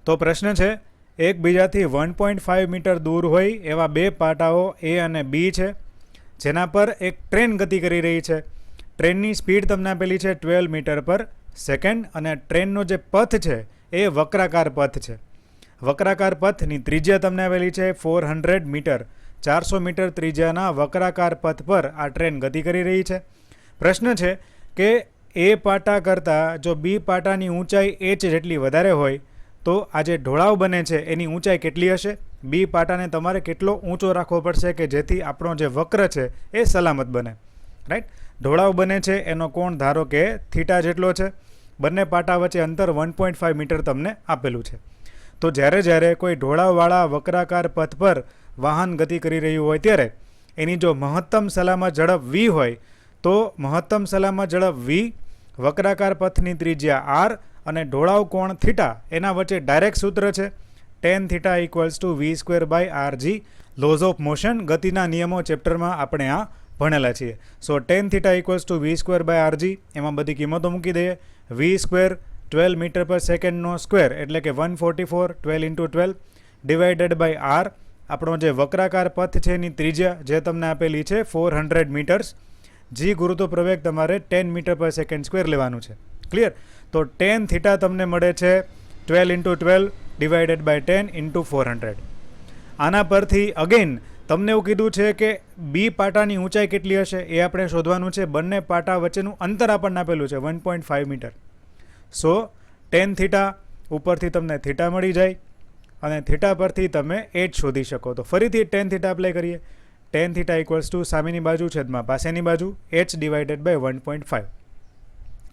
તો પ્રશ્ન છે, એકબીજાથી 1.5 મીટર દૂર હોય એવા બે પાટાઓ એ અને બી છે, જેના પર એક ટ્રેન ગતિ કરી રહી છે. ટ્રેનની સ્પીડ તમને આપેલી છે 12 મીટર પર સેકન્ડ, અને ટ્રેનનો જે પથ છે એ વક્રાકાર પથ છે. વક્રાકાર પથની ત્રિજ્યા તમને આપેલી છે 400 મીટર. 400 મીટર ત્રિજ્યાના વક્રાકાર પથ પર આ ટ્રેન ગતિ કરી રહી છે. પ્રશ્ન છે કે એ પાટા કરતાં જો બી પાટાની ઊંચાઈ h જેટલી વધારે હોય તો આ જે ઢોળાવ બને છે એની ઊંચાઈ કેટલી હશે? બી પાટાને તમારે કેટલો ઊંચો રાખવો પડશે કે જેથી આપણો જે વક્ર છે એ સલામત બને, રાઈટ? ઢોળાવ બને છે એનો કોણ ધારો કે થીટા જેટલો છે. બંને પાટા વચ્ચે અંતર 1.5 મીટર તમને આપેલું છે. તો જ્યારે કોઈ ઢોળાવવાળા વક્રાકાર પથ પર વાહન ગતિ કરી રહ્યું હોય ત્યારે એની જો મહત્તમ સલામત ઝડપ v હોય તો મહત્તમ સલામત ઝડપ v, વક્રાકાર પથની ત્રિજ્યા r અને ઢોળાવ કોણ થીટા એના વચ્ચે ડાયરેક્ટ સૂત્ર છે tan theta equals to v²/rg. Lose of motion, ગતિના નિયમો ચેપ્ટરમાં આપણે આ ભણેલા છીએ. સો tan theta equals to v²/rg, એમાં બધી કિંમતો મૂકી દઈએ. v² 12 મીટર પર સેકન્ડનો સ્ક્વેર એટલે કે 144, 12 × 12 ડિવાઇડેડ બાય r, આપણો જે વક્રાકાર પથ છે એની ત્રિજ્યા જે તમને આપેલી છે 400 મીટર્સ. જી ગુરુત્વ પ્રવેગ તમારે 10 મીટર પર સેકન્ડ સ્ક્વેર લેવાનું છે. ક્લિયર? તો tan થીટા તમને મળે છે 12 × 12 ડિવાઇડેડ બાય 10 × 400. આના પરથી અગેન તમને એવું કીધું છે કે બી પાટાની ઊંચાઈ કેટલી હશે એ આપણે શોધવાનું છે. બંને પાટા વચ્ચેનું અંતર આપણને આપેલું છે 1.5 મીટર. સો tan થીટા ઉપરથી તમને થીટા મળી જાય અને થીટા પરથી તમે h શોધી શકો. તો ફરીથી tan થીટા એપ્લાય કરીએ. tan થીટા ઇક્વલ્સ ટુ સામેની બાજુ છેદમાં પાસેની બાજુ h ડિવાઇડેડ બાય 1.5.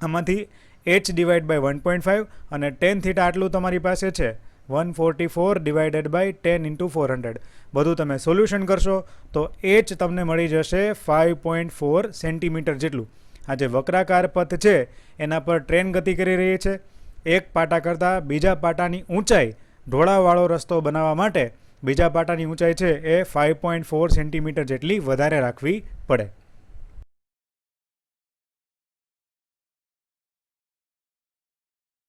આમાંથી h ડિવાઇડ બાય 1.5 અને tan થીટા આટલું તમારી પાસે છે 144 ડિવાઇડેડ બાય 10 × 400. બધું તમે સોલ્યુશન કરશો તો h તમને મળી જશે 5.4 સેન્ટીમીટર જેટલું. આ જે વક્રાકાર પથ છે એના પર ટ્રેન ગતિ કરી રહી છે. એક પાટા કરતાં બીજા પાટાની ઊંચાઈ ઢોળાવવાળો રસ્તો બનાવવા માટે બીજા પાટાની ઊંચાઈ છે એ 5.4 સેન્ટીમીટર જેટલી વધારે રાખવી પડે.